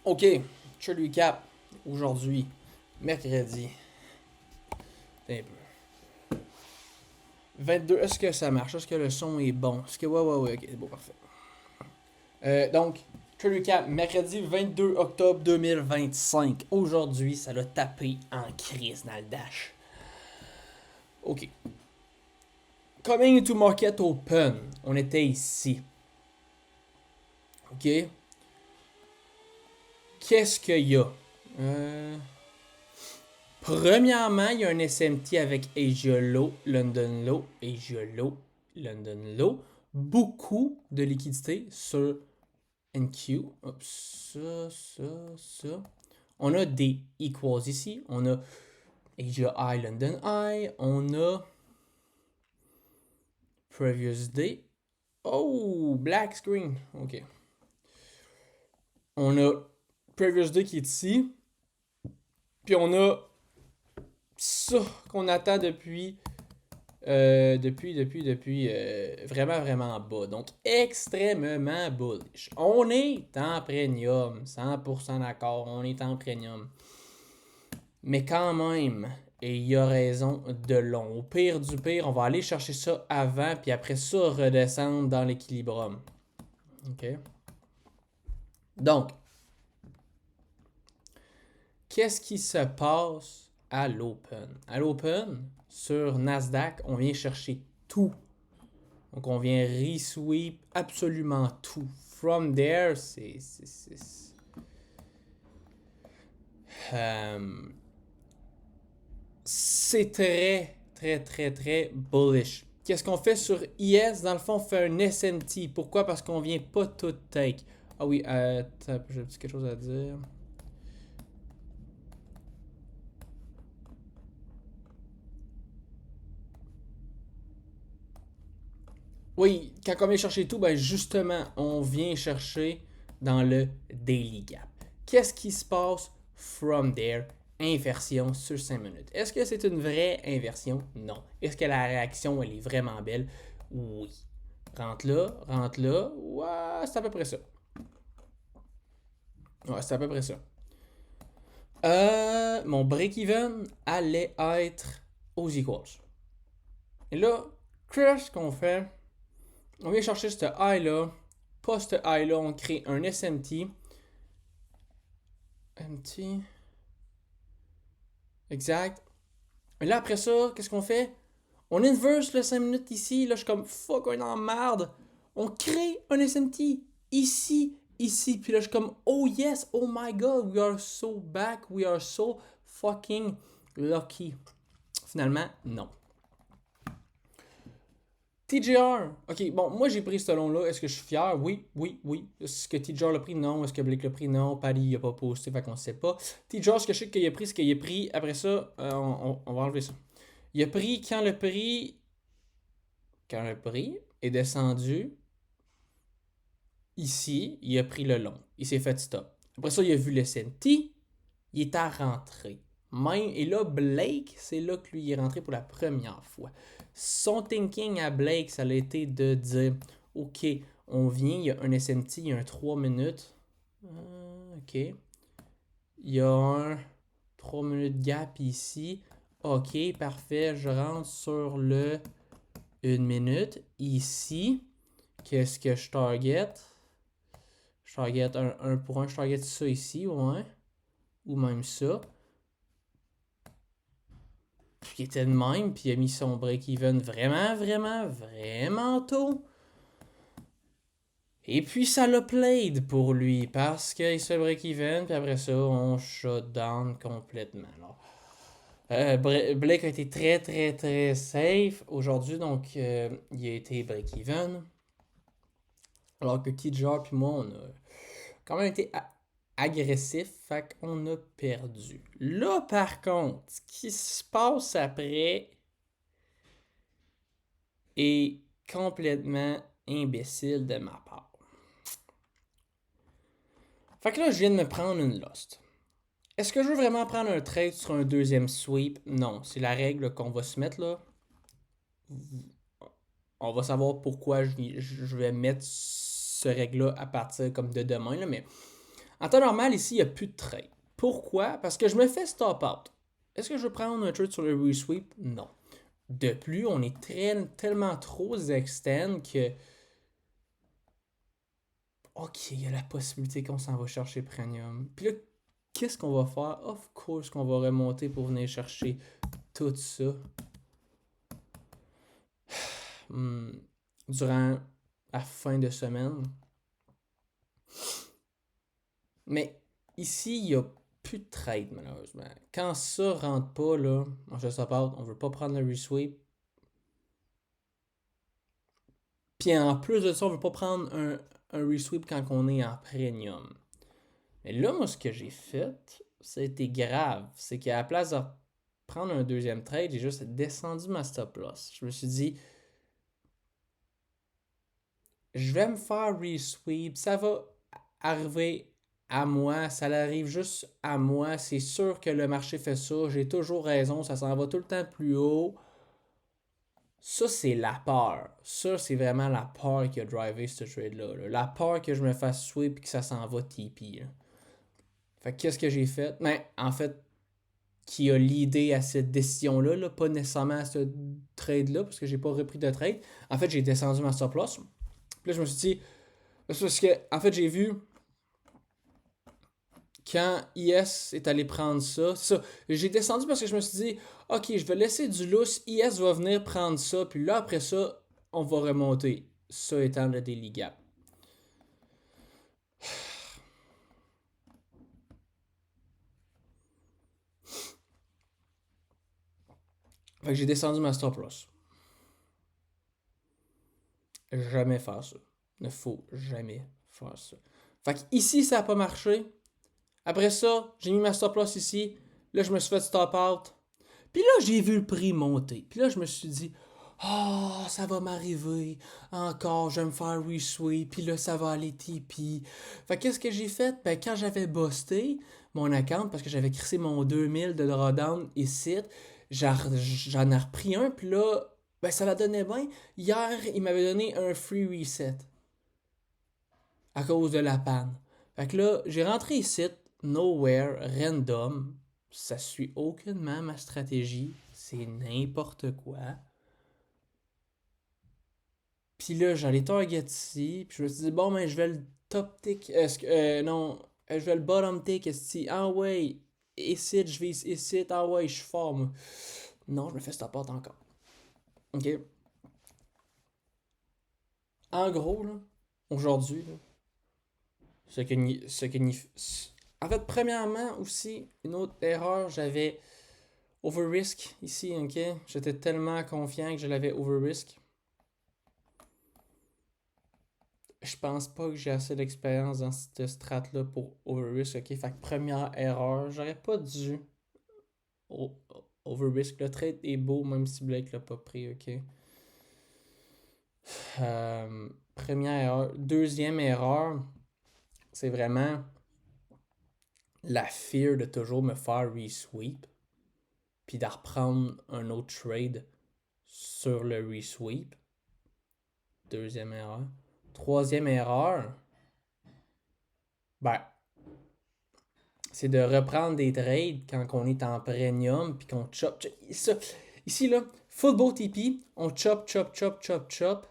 Ok, je recap. Aujourd'hui, mercredi. Un peu. 22, est-ce que ça marche? Est-ce que le son est bon? Est-ce que. Ouais, ok, c'est bon, parfait. Donc, je recap. Mercredi 22 octobre 2025. Aujourd'hui, ça l'a tapé en crise dans le dash. Ok. Coming to market open. On était ici. Ok. Qu'est-ce qu'il y a? Premièrement, il y a un SMT avec Asia Low, London Low, Asia Low, London Low. Beaucoup de liquidité sur NQ. Hop, ça. On a des equals ici. On a Asia High, London High. On a Previous Day. Oh, black screen. Ok. On a Previous Day qui est ici. Puis on a ça qu'on attend depuis vraiment, vraiment bas. Donc, extrêmement bullish. On est en premium. 100% d'accord, on est en premium. Mais quand même, et il y a raison de long. Au pire du pire, on va aller chercher ça avant, puis après ça, redescendre dans l'équilibrium. OK? Donc, qu'est-ce qui se passe à l'open? À l'open, sur Nasdaq, on vient chercher tout. Donc, on vient re-sweep absolument tout. From there, euh, c'est très, très, très, très bullish. Qu'est-ce qu'on fait sur IS? Dans le fond, on fait un SMT. Pourquoi? Parce qu'on vient pas tout take. Ah oui, j'ai quelque chose à dire. Oui, quand on vient chercher tout, ben justement, on vient chercher dans le daily gap. Qu'est-ce qui se passe from there? Inversion sur 5 minutes. Est-ce que c'est une vraie inversion? Non. Est-ce que la réaction, elle est vraiment belle? Oui. Rentre là. Ouais, c'est à peu près ça. Ouais, c'est à peu près ça. Mon break-even allait être aux equals. Et là, qu'est-ce qu'on fait? On vient chercher ce high-là. Pas ce high-là, on crée un SMT. MT. Exact. Et là, après ça, qu'est-ce qu'on fait? On inverse le 5 minutes ici. Là, je suis comme fuck, on est en merde. On crée un SMT ici. Puis là, je suis comme oh yes, oh my god, we are so back, we are so fucking lucky. Finalement, non. TJR. Ok, bon, moi j'ai pris ce long-là. Est-ce que je suis fier? Oui. Est-ce que TJR l'a pris? Non. Est-ce que Blake l'a pris? Non. Paddy il a pas posté, fait qu'on sait pas. TJR, ce que je sais qu'il a pris, c'est qu'il a pris. Après ça, on va enlever ça. Il a pris quand le prix est descendu ici, il a pris le long. Il s'est fait stop. Après ça, il a vu le SNT. Il est à rentrer. Même, et là, Blake, c'est là que lui est rentré pour la première fois. Son thinking à Blake, ça a été de dire ok, on vient, il y a un SMT, il y a un 3 minutes. Ok. Il y a un 3 minutes gap ici. Ok, parfait. Je rentre sur le 1 minute. Ici, qu'est-ce que je target? Je target un pour un. Je target ça ici, ouais. Ou même ça. Puis il était de même, puis il a mis son break-even vraiment tôt. Et puis ça l'a played pour lui, parce qu'il se fait break-even, puis après ça, on shut down complètement. Alors, Blake a été très safe aujourd'hui, donc il a été break-even. Alors que TJR puis moi, on a quand même été agressif, fait qu'on a perdu. Là, par contre, ce qui se passe après est complètement imbécile de ma part. Fait que là, je viens de me prendre une lost. Est-ce que je veux vraiment prendre un trade sur un deuxième sweep? Non, c'est la règle qu'on va se mettre là. On va savoir pourquoi je vais mettre ce règle-là à partir comme de demain, là, mais En temps normal, ici, il n'y a plus de trade. Pourquoi? Parce que je me fais stop out. Est-ce que je veux prendre un trade sur le resweep? Non. De plus, on est tellement trop extend que... Ok, il y a la possibilité qu'on s'en va chercher Premium. Puis là, qu'est-ce qu'on va faire? Of course qu'on va remonter pour venir chercher tout ça. Durant la fin de semaine. Mais ici, il n'y a plus de trade, malheureusement. Quand ça rentre pas, là, on se support, on veut pas prendre le resweep. Puis en plus de ça, on veut pas prendre un resweep quand on est en premium. Mais là, moi, ce que j'ai fait, c'était grave. C'est qu'à la place de prendre un deuxième trade, j'ai juste descendu ma stop loss. Je me suis dit, je vais me faire resweep, ça va arriver à moi, ça arrive juste à moi, c'est sûr que le marché fait ça, j'ai toujours raison, ça s'en va tout le temps plus haut. Ça, c'est la peur. Ça, c'est vraiment la peur qui a drivé ce trade-là. Là. La peur que je me fasse sweep et que ça s'en va TP. Là. Fait que qu'est-ce que j'ai fait? Ben, en fait, qui a l'idée à cette décision-là, là, pas nécessairement à ce trade-là, parce que j'ai pas repris de trade. En fait, j'ai descendu ma stop loss. Puis là, je me suis dit, parce que, en fait, j'ai vu quand IS est allé prendre ça, j'ai descendu parce que je me suis dit, ok, je vais laisser du lousse, IS va venir prendre ça, puis là, après ça, on va remonter. Ça étant le daily gap. Fait que j'ai descendu ma stop loss. Jamais faire ça. Ne faut jamais faire ça. Fait que ici, ça n'a pas marché. Après ça, j'ai mis ma stop loss ici. Là, je me suis fait stop out. Puis là, j'ai vu le prix monter. Puis là, je me suis dit, oh, ça va m'arriver. Encore, je vais me faire resweep. Puis là, ça va aller TP. Fait qu'est-ce que j'ai fait? Ben, quand j'avais busté mon account, parce que j'avais crissé mon 2000 de drawdown ici, j'en ai repris un. Puis là, ben, ça la donnait bien. Hier, il m'avait donné un free reset. À cause de la panne. Fait que là, j'ai rentré ici, nowhere, random. Ça suit aucunement ma stratégie. C'est n'importe quoi. Puis là, j'allais target ici. Puis je me suis dit, bon, ben, je vais le top tick. Non, je vais le bottom tick ici. Ah ouais, ici, je vise ici. Ah ouais, je suis fort, moi. Non, je me fais stop out encore. Ok. En gros, là, aujourd'hui, là, en fait, premièrement, aussi, une autre erreur, j'avais over-risk ici, ok? J'étais tellement confiant que je l'avais over-risk. Je pense pas que j'ai assez d'expérience dans cette strat-là pour over-risk, ok? Fait que première erreur, j'aurais pas dû over-risk. Le trade est beau, même si Blake l'a pas pris, ok? Première erreur. Deuxième erreur, c'est vraiment la fear de toujours me faire resweep, puis de reprendre un autre trade sur le resweep. Deuxième erreur. Troisième erreur, ben, c'est de reprendre des trades quand on est en premium puis qu'on chop. Ça, ici, là, Football TP, on chop, chop, chop, chop, chop.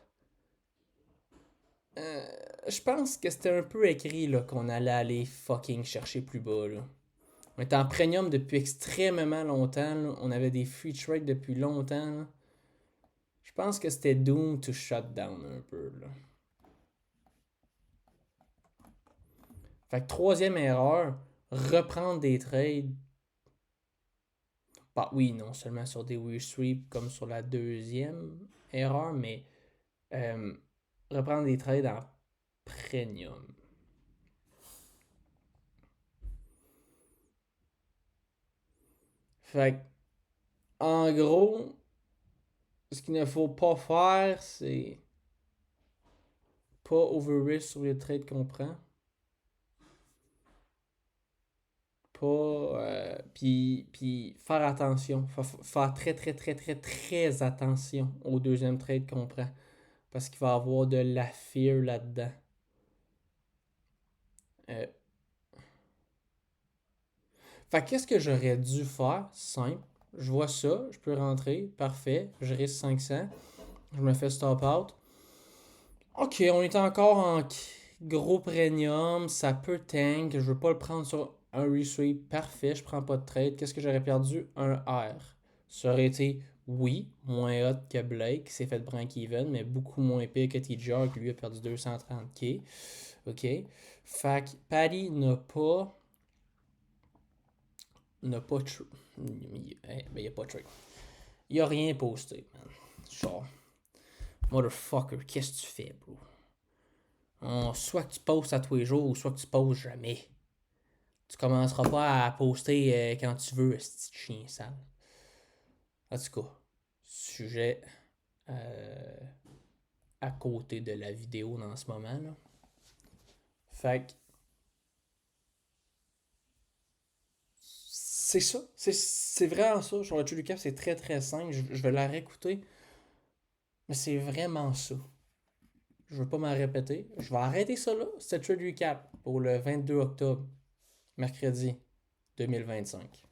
Je pense que c'était un peu écrit là, qu'on allait aller fucking chercher plus bas. Là. On était en premium depuis extrêmement longtemps. Là. On avait des free trades depuis longtemps. Là. Je pense que c'était doom to shut down un peu. Là. Fait que troisième erreur, reprendre des trades. Bah oui, non seulement sur des weird sweep comme sur la deuxième erreur, mais euh, reprendre des trades en premium. Fait que, en gros, ce qu'il ne faut pas faire, c'est pas over-risk sur les trades qu'on prend. Pas. Puis faire attention. Faire très, très, très, très, très attention au deuxième trade qu'on prend. Parce qu'il va y avoir de la fear là-dedans. Euh, Fait qu'est-ce que j'aurais dû faire? Simple. Je vois ça, je peux rentrer, parfait. Je risque 500. Je me fais stop out. Ok, on est encore en gros premium, ça peut tank. Je veux pas le prendre sur un resweep. Parfait, je prends pas de trade. Qu'est-ce que j'aurais perdu? Un R. Ça aurait été, oui, moins hot que Blake, qui s'est fait break-even, mais beaucoup moins pire que TJR, qui lui a perdu 230K. Ok. Fait que Paddy n'a pas il y a pas trade. Il a rien posté, man. Genre, motherfucker, qu'est-ce que tu fais, bro? Soit que tu postes à tous les jours, ou soit que tu postes jamais. Tu commenceras pas à poster quand tu veux, ce chien sale. En tout cas, sujet à côté de la vidéo dans ce moment. Là. Fait que c'est ça. C'est vraiment ça. Sur le True Recap, c'est très très simple. Je vais la réécouter. Mais c'est vraiment ça. Je veux pas m'en répéter. Je vais arrêter ça là. C'était Trade Recap pour le 22 octobre, mercredi 2025.